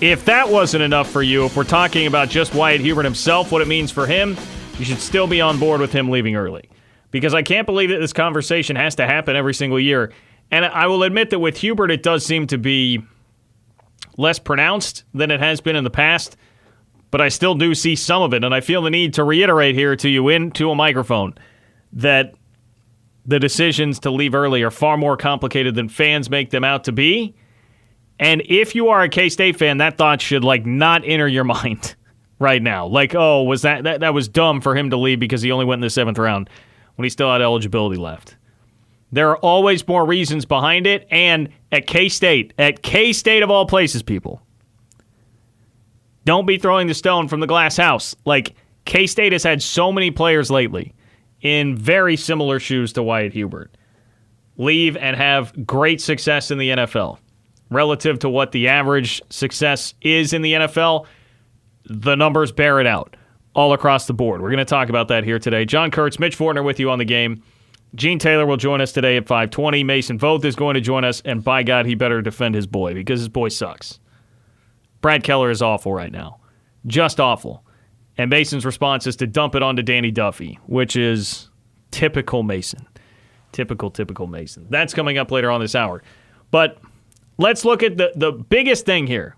If that wasn't enough for you, if we're talking about just Wyatt Hubert himself, what it means for him, you should still be on board with him leaving early. Because I can't believe that this conversation has to happen every single year. And I will admit that with Hubert, it does seem to be less pronounced than it has been in the past. But I still do see some of it. And I feel the need to reiterate here to you into a microphone that the decisions to leave early are far more complicated than fans make them out to be. And if you are a K-State fan, that thought should not enter your mind right now. Was that was dumb for him to leave because he only went in the 7th round when he still had eligibility left. There are always more reasons behind it, and at K-State of all places, people, don't be throwing the stone from the glass house. K-State has had so many players lately in very similar shoes to Wyatt Hubert leave and have great success in the NFL. Relative to what the average success is in the NFL, the numbers bear it out all across the board. We're going to talk about that here today. John Kurtz, Mitch Fortner with you on the game. Gene Taylor will join us today at 5:20. Mason Voth is going to join us, and by God, he better defend his boy because his boy sucks. Brad Keller is awful right now. Just awful. And Mason's response is to dump it onto Danny Duffy, which is typical Mason. Typical Mason. That's coming up later on this hour. But let's look at the biggest thing here.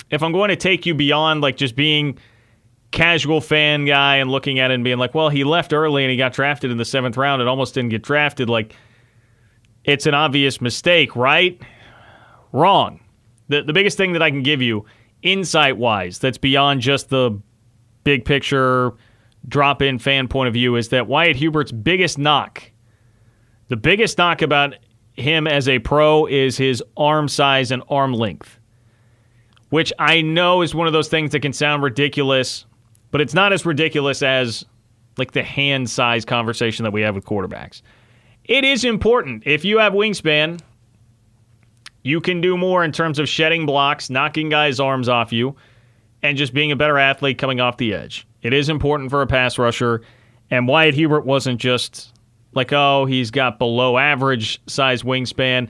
If I'm going to take you beyond just being casual fan guy and looking at it and being well, he left early and he got drafted in the 7th round and almost didn't get drafted, it's an obvious mistake, right? Wrong. The biggest thing that I can give you, insight-wise, that's beyond just the big picture, drop-in fan point of view, is that Wyatt Hubert's biggest knock, the biggest knock about him as a pro is his arm size and arm length, which I know is one of those things that can sound ridiculous, but it's not as ridiculous as the hand size conversation that we have with quarterbacks. It is important. If you have wingspan, you can do more in terms of shedding blocks, knocking guys' arms off you, and just being a better athlete coming off the edge. It is important for a pass rusher, and Wyatt Hubert wasn't just he's got below average size wingspan.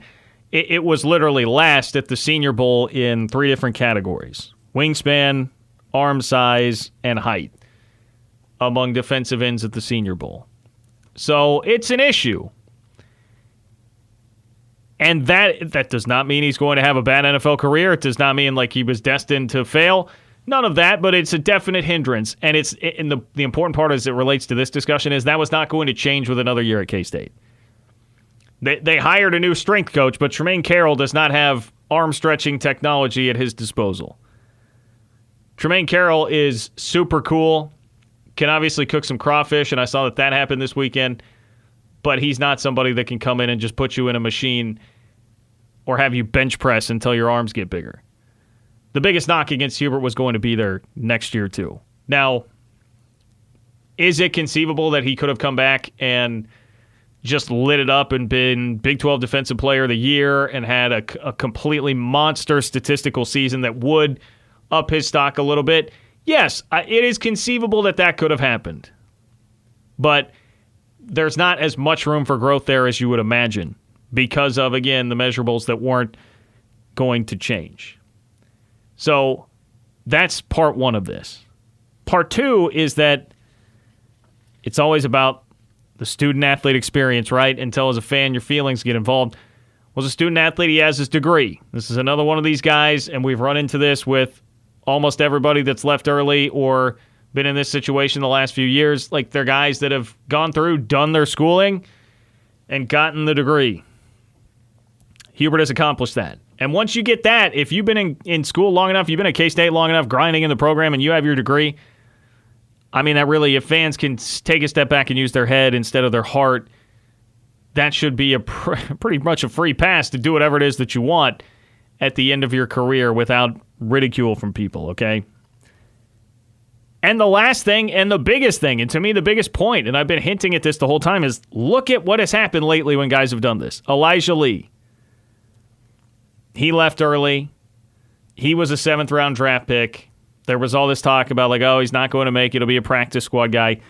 It was literally last at the Senior Bowl in 3 different categories: wingspan, arm size, and height among defensive ends at the Senior Bowl. So it's an issue. And that does not mean he's going to have a bad NFL career. It does not mean he was destined to fail. None of that, but it's a definite hindrance. And the important part as it relates to this discussion is that was not going to change with another year at K-State. They hired a new strength coach, but Tremaine Carroll does not have arm-stretching technology at his disposal. Tremaine Carroll is super cool, can obviously cook some crawfish, and I saw that happened this weekend, but he's not somebody that can come in and just put you in a machine or have you bench press until your arms get bigger. The biggest knock against Hubert was going to be there next year, too. Now, is it conceivable that he could have come back and just lit it up and been Big 12 Defensive Player of the Year and had a completely monster statistical season that would up his stock a little bit? Yes, it is conceivable that could have happened. But there's not as much room for growth there as you would imagine because of, again, the measurables that weren't going to change. So that's part one of this. Part two is that it's always about the student-athlete experience, right? Until as a fan, your feelings get involved. Well, as a student-athlete, he has his degree. This is another one of these guys, and we've run into this with almost everybody that's left early or been in this situation the last few years. They're guys that have gone through, done their schooling, and gotten the degree. Hubert has accomplished that. And once you get that, if you've been in school long enough, you've been at K-State long enough, grinding in the program, and you have your degree, that really, if fans can take a step back and use their head instead of their heart, that should be a pretty much a free pass to do whatever it is that you want at the end of your career without ridicule from people, okay? And the last thing, and the biggest thing, and to me the biggest point, and I've been hinting at this the whole time, is look at what has happened lately when guys have done this. Elijah Lee. He left early. He was a 7th-round draft pick. There was all this talk about, he's not going to make it. He'll be a practice squad guy.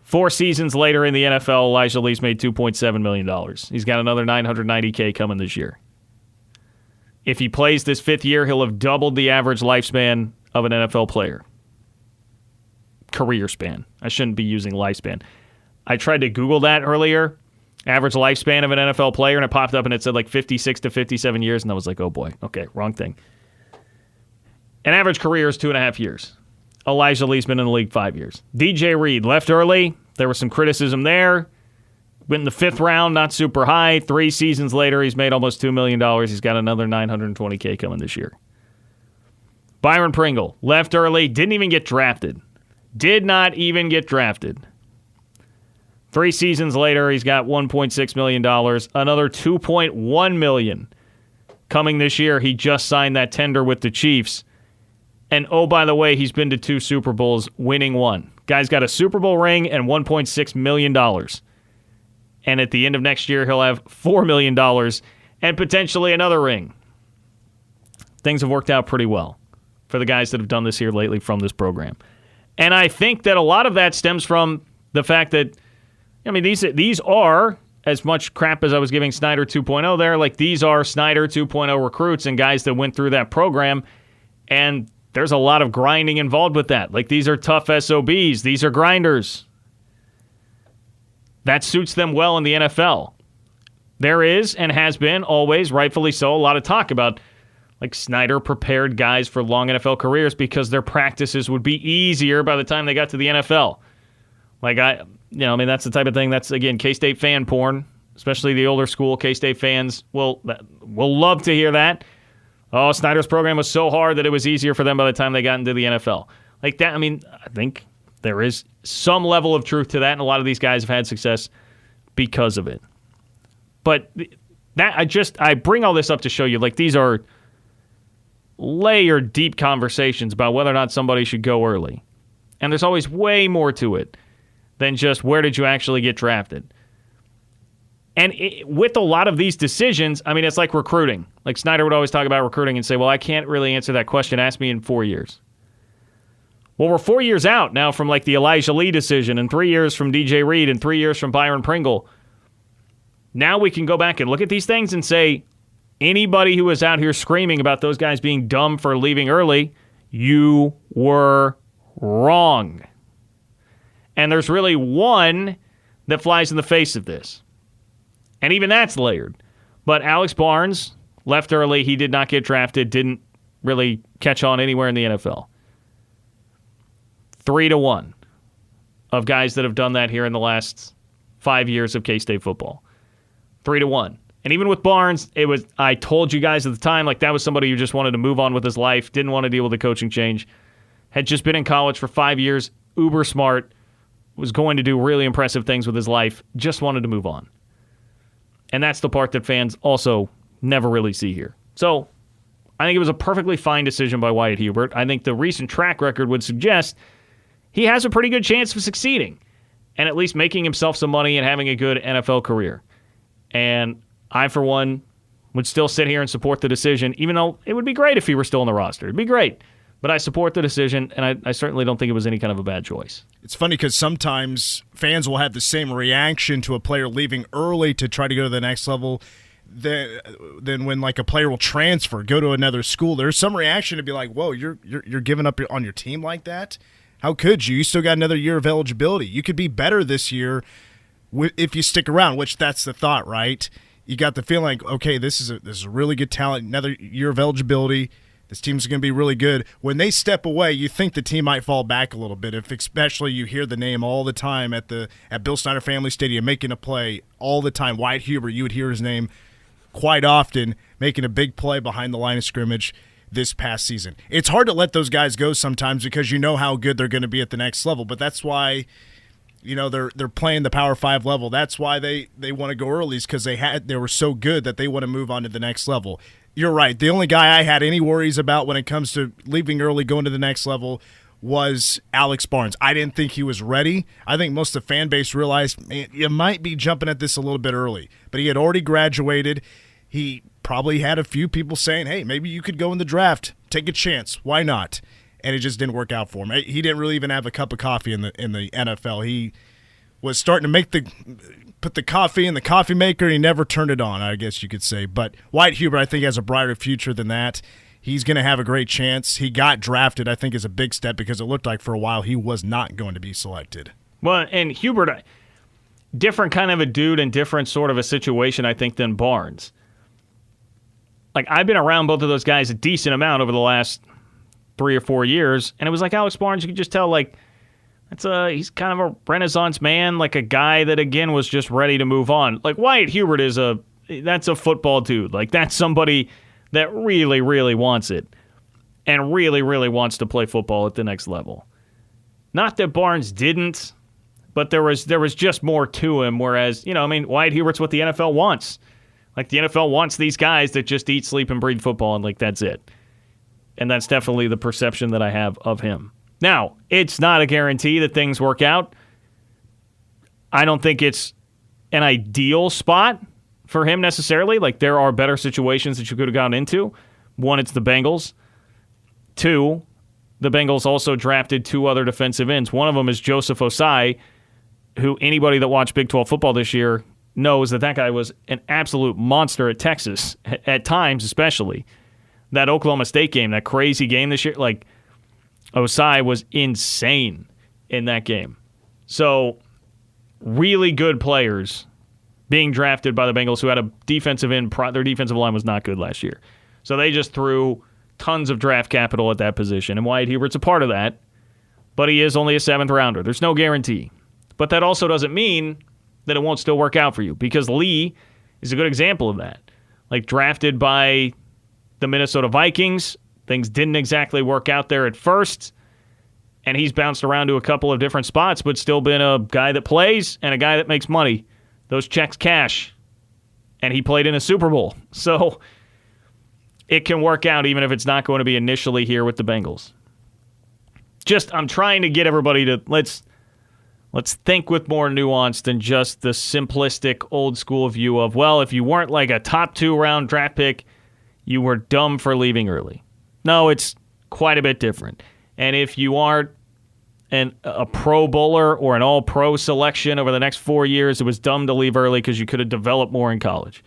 4 seasons later in the NFL, Elijah Lee's made $2.7 million. He's got another $990K coming this year. If he plays this 5th year, he'll have doubled the average lifespan of an NFL player. Career span. I shouldn't be using lifespan. I tried to Google that earlier. Average lifespan of an NFL player, and it popped up and it said like 56 to 57 years, and I was like, oh boy, okay, wrong thing. An average career is 2.5 years. Elijah Lee's been in the league 5 years. DJ Reed left early. There was some criticism there. Went in the 5th round, not super high. 3 seasons later, he's made almost $2 million. He's got another $920K coming this year. Byron Pringle left early, didn't even get drafted. Did not even get drafted. 3 seasons later, he's got $1.6 million. Another $2.1 million coming this year. He just signed that tender with the Chiefs. And oh, by the way, he's been to 2 Super Bowls, winning 1. Guy's got a Super Bowl ring and $1.6 million. And at the end of next year, he'll have $4 million and potentially another ring. Things have worked out pretty well for the guys that have done this here lately from this program. And I think that a lot of that stems from the fact that, I mean, these are, as much crap as I was giving Snyder 2.0 there, like these are Snyder 2.0 recruits and guys that went through that program. And there's a lot of grinding involved with that. Like, these are tough SOBs. These are grinders. That suits them well in the NFL. There is, and has been, always, rightfully so, a lot of talk about, like, Snyder prepared guys for long NFL careers because their practices would be easier by the time they got to the NFL. Like, that's the type of thing that's, again, K-State fan porn, especially the older school K-State fans will love to hear that. Oh, Snyder's program was so hard that it was easier for them by the time they got into the NFL. Like that, I mean, I think there is some level of truth to that, and a lot of these guys have had success because of it. But I bring all this up to show you, like, these are layered, deep conversations about whether or not somebody should go early. And there's always way more to it than just where did you actually get drafted. And with a lot of these decisions, I mean, it's like recruiting. Like, Snyder would always talk about recruiting and say, well, I can't really answer that question. Ask me in 4 years. Well, we're 4 years out now from, like, the Elijah Lee decision, and 3 years from DJ Reed, and 3 years from Byron Pringle. Now we can go back and look at these things and say, anybody who was out here screaming about those guys being dumb for leaving early, you were wrong. And there's really one that flies in the face of this. And even that's layered. But Alex Barnes left early. He did not get drafted. Didn't really catch on anywhere in the NFL. 3-1 of guys that have done that here in the last 5 years of K-State football. 3-1. And even with Barnes, I told you guys at the time, like, that was somebody who just wanted to move on with his life, didn't want to deal with the coaching change, had just been in college for 5 years, uber smart, was going to do really impressive things with his life, just wanted to move on. And that's the part that fans also never really see here. So I think it was a perfectly fine decision by Wyatt Hubert. I think the recent track record would suggest he has a pretty good chance of succeeding and at least making himself some money and having a good NFL career. And I, for one, would still sit here and support the decision, even though it would be great if he were still on the roster. It'd be great. But I support the decision, and I certainly don't think it was any kind of a bad choice. It's funny because sometimes fans will have the same reaction to a player leaving early to try to go to the next level than when, like, a player will transfer, go to another school. There's some reaction to be like, whoa, you're giving up on your team like that? How could you? You still got another year of eligibility. You could be better this year if you stick around, which that's the thought, right? You got the feeling like, okay, this is a really good talent, another year of eligibility. This team's going to be really good. When they step away, you think the team might fall back a little bit. If especially you hear the name all the time at Bill Snyder Family Stadium making a play all the time. Wyatt Hubert, you would hear his name quite often making a big play behind the line of scrimmage this past season. It's hard to let those guys go sometimes because you know how good they're going to be at the next level. But that's why, you know, they're playing the Power 5 level. That's why they want to go early, is because they were so good that they want to move on to the next level. You're right. The only guy I had any worries about when it comes to leaving early, going to the next level, was Alex Barnes. I didn't think he was ready. I think most of the fan base realized, man, you might be jumping at this a little bit early. But he had already graduated. He probably had a few people saying, hey, maybe you could go in the draft. Take a chance. Why not? And it just didn't work out for him. He didn't really even have a cup of coffee in the NFL. He was starting to put the coffee in the coffee maker, and he never turned it on, I guess you could say. But Wyatt Hubert, I think, has a brighter future than that. He's going to have a great chance. He got drafted, I think, is a big step because it looked like for a while he was not going to be selected. Well, and Hubert, different kind of a dude and different sort of a situation, I think, than Barnes. Like, I've been around both of those guys a decent amount over the last 3 or 4 years, and it was like Alex Barnes, you could just tell, like, he's kind of a renaissance man, like a guy that, again, was just ready to move on. Like, Wyatt Hubert that's a football dude. Like, that's somebody that really, really wants it and really, really wants to play football at the next level. Not that Barnes didn't, but there was just more to him, whereas, Wyatt Hubert's what the NFL wants. Like, the NFL wants these guys that just eat, sleep, and breathe football, and, like, that's it. And that's definitely the perception that I have of him. Now, it's not a guarantee that things work out. I don't think it's an ideal spot for him necessarily. Like, there are better situations that you could have gone into. One, it's the Bengals. Two, the Bengals also drafted 2 other defensive ends. One of them is Joseph Osai, who anybody that watched Big 12 football this year knows that guy was an absolute monster at Texas, at times especially. That Oklahoma State game, that crazy game this year, like, Osai was insane in that game. So, really good players being drafted by the Bengals who had a defensive end. Their defensive line was not good last year. So they just threw tons of draft capital at that position. And Wyatt Hubert's a part of that. But he is only a 7th rounder. There's no guarantee. But that also doesn't mean that it won't still work out for you. Because Lee is a good example of that. Like, drafted by the Minnesota Vikings. Things didn't exactly work out there at first, and he's bounced around to a couple of different spots, but still been a guy that plays and a guy that makes money. Those checks cash, and he played in a Super Bowl. So it can work out even if it's not going to be initially here with the Bengals. I'm trying to get everybody to let's think with more nuance than just the simplistic old school view of, well, if you weren't like a top 2 round draft pick, you were dumb for leaving early. No, it's quite a bit different. And if you aren't a Pro Bowler or an All-Pro selection over the next 4 years, it was dumb to leave early because you could have developed more in college.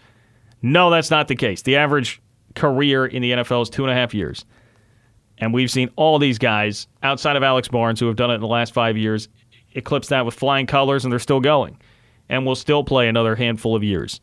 No, that's not the case. The average career in the NFL is 2.5 years. And we've seen all these guys, outside of Alex Barnes, who have done it in the last 5 years, eclipse that with flying colors, and they're still going. And will still play another handful of years.